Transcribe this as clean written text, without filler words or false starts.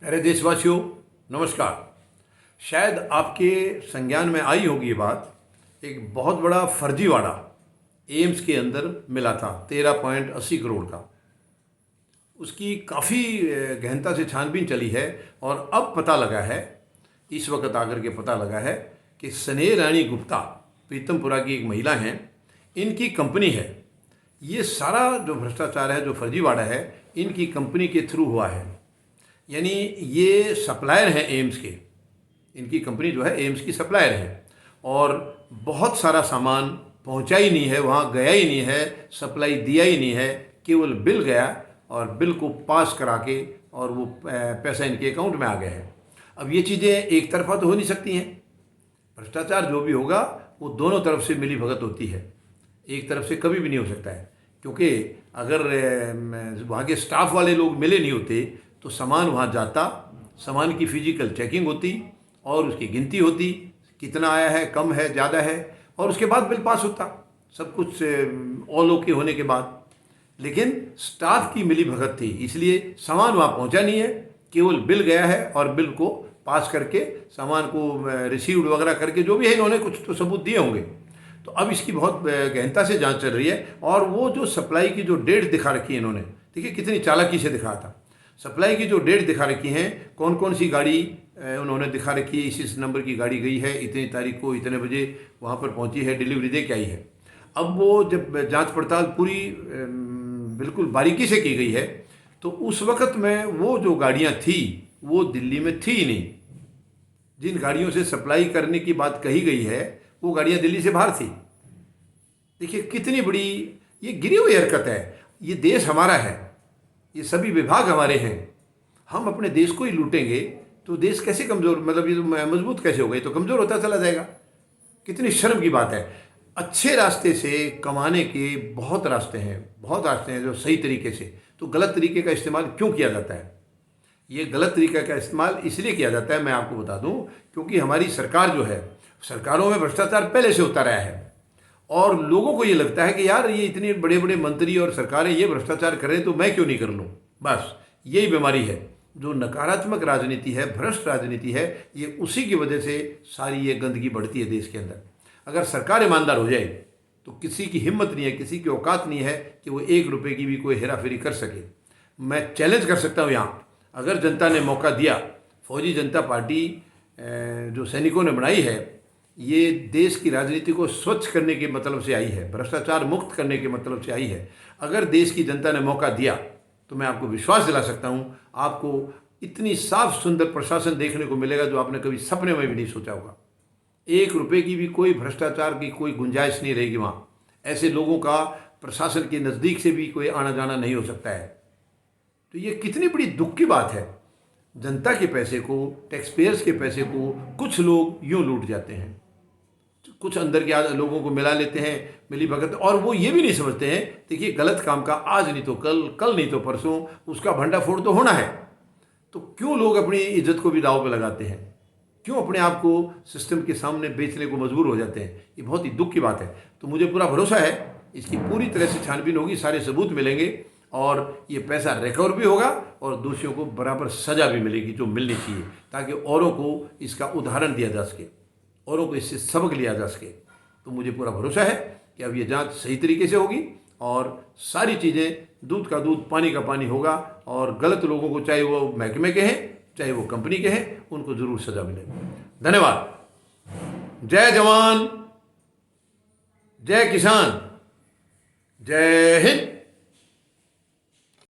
अरे देशवासियों, नमस्कार। शायद आपके संज्ञान में आई होगी ये बात। एक बहुत बड़ा फर्जीवाड़ा एम्स के अंदर मिला था 13.80 करोड़ का। उसकी काफ़ी गहनता से छानबीन चली है और अब पता लगा है, इस वक्त आकर के पता लगा है कि स्नेह रानी गुप्ता प्रीतमपुरा की एक महिला हैं, इनकी कंपनी है। ये सारा जो भ्रष्टाचार है, जो फर्जीवाड़ा है, इनकी कंपनी के थ्रू हुआ है। यानी ये सप्लायर हैं एम्स के। इनकी कंपनी जो है एम्स की सप्लायर है और बहुत सारा सामान पहुंचा ही नहीं है, वहाँ गया ही नहीं है, सप्लाई दिया ही नहीं है, केवल बिल गया और बिल को पास करा के और वो पैसा इनके अकाउंट में आ गया है। अब ये चीज़ें एक तरफा तो हो नहीं सकती हैं। भ्रष्टाचार जो भी होगा वो दोनों तरफ से मिली भगत होती है, एक तरफ से कभी भी नहीं हो सकता है। क्योंकि अगर वहाँ के स्टाफ वाले लोग मिले नहीं होते तो सामान वहाँ जाता, सामान की फिजिकल चेकिंग होती और उसकी गिनती होती, कितना आया है, कम है, ज़्यादा है, और उसके बाद बिल पास होता, सब कुछ ऑल ओके होने के बाद। लेकिन स्टाफ की मिली भगत थी, इसलिए सामान वहाँ पहुँचा नहीं है, केवल बिल गया है और बिल को पास करके सामान को रिसीव्ड वगैरह करके जो भी है, इन्होंने कुछ तो सबूत दिए होंगे। तो अब इसकी बहुत गहनता से जांच चल रही है। और वो जो सप्लाई की जो डेट दिखा रखी है इन्होंने, देखिए कितनी चालाकी से दिखाया था। सप्लाई की जो डेट दिखा रखी है, कौन कौन सी गाड़ी उन्होंने दिखा रखी है, इस नंबर की गाड़ी गई है, इतनी तारीख को इतने बजे वहाँ पर पहुँची है, डिलीवरी दे के आई है। अब वो जब जांच पड़ताल पूरी बिल्कुल बारीकी से की गई है तो उस वक़्त में वो जो गाड़ियाँ थी वो दिल्ली में थी ही नहीं। जिन गाड़ियों से सप्लाई करने की बात कही गई है वो गाड़ियाँ दिल्ली से बाहर थी। देखिए कितनी बड़ी ये गिरी हुई हरकत है। ये देश हमारा है, ये सभी विभाग हमारे हैं। हम अपने देश को ही लूटेंगे तो देश कैसे कमज़ोर, मतलब ये तो मजबूत कैसे होगा, ये तो कमज़ोर होता चला जाएगा। कितनी शर्म की बात है। अच्छे रास्ते से कमाने के बहुत रास्ते हैं, बहुत रास्ते हैं जो सही तरीके से, तो गलत तरीके का इस्तेमाल क्यों किया जाता है? ये गलत तरीके का इस्तेमाल इसलिए किया जाता है, मैं आपको बता दूं, क्योंकि हमारी सरकार जो है, सरकारों में भ्रष्टाचार पहले से होता रहा है और लोगों को ये लगता है कि यार ये इतने बड़े बड़े मंत्री और सरकारें ये भ्रष्टाचार कर रहे हैं तो मैं क्यों नहीं कर लूँ। बस यही बीमारी है, जो नकारात्मक राजनीति है, भ्रष्ट राजनीति है, ये उसी की वजह से सारी ये गंदगी बढ़ती है देश के अंदर। अगर सरकार ईमानदार हो जाए तो किसी की हिम्मत नहीं है, किसी की औकात नहीं है कि वो 1 रुपये की भी कोई हेराफेरी कर सके। मैं चैलेंज कर सकता हूँ यहाँ, अगर जनता ने मौका दिया, फौजी जनता पार्टी जो सैनिकों ने बनाई है, ये देश की राजनीति को स्वच्छ करने के मतलब से आई है, भ्रष्टाचार मुक्त करने के मतलब से आई है। अगर देश की जनता ने मौका दिया तो मैं आपको विश्वास दिला सकता हूँ, आपको इतनी साफ सुंदर प्रशासन देखने को मिलेगा जो आपने कभी सपने में भी नहीं सोचा होगा। 1 रुपये की भी कोई भ्रष्टाचार की कोई गुंजाइश नहीं रहेगी वहाँ। ऐसे लोगों का प्रशासन के नज़दीक से भी कोई आना जाना नहीं हो सकता है। तो ये कितनी बड़ी दुख की बात है। जनता के पैसे को, टैक्स पेयर्स के पैसे को कुछ लोग यूँ लूट जाते हैं, कुछ अंदर के लोगों को मिला लेते हैं, मिली भगत, और वो ये भी नहीं समझते हैं, देखिए गलत काम का आज नहीं तो कल, कल नहीं तो परसों उसका भंडाफोड़ तो होना है। तो क्यों लोग अपनी इज्जत को भी दांव पे लगाते हैं, क्यों अपने आप को सिस्टम के सामने बेचने को मजबूर हो जाते हैं? ये बहुत ही दुख की बात है। तो मुझे पूरा भरोसा है इसकी पूरी तरह से छानबीन होगी, सारे सबूत मिलेंगे और ये पैसा रिकवर भी होगा और दोषियों को बराबर सज़ा भी मिलेगी जो मिलनी चाहिए, ताकि औरों को इसका उदाहरण दिया जा सके, औरों को इससे सबक लिया जा सके। तो मुझे पूरा भरोसा है कि अब ये जांच सही तरीके से होगी और सारी चीज़ें दूध का दूध पानी का पानी होगा और गलत लोगों को, चाहे वो महकमे के हैं चाहे वो कंपनी के हैं, उनको ज़रूर सज़ा मिलेगी। धन्यवाद। जय जवान, जय किसान, जय हिंद।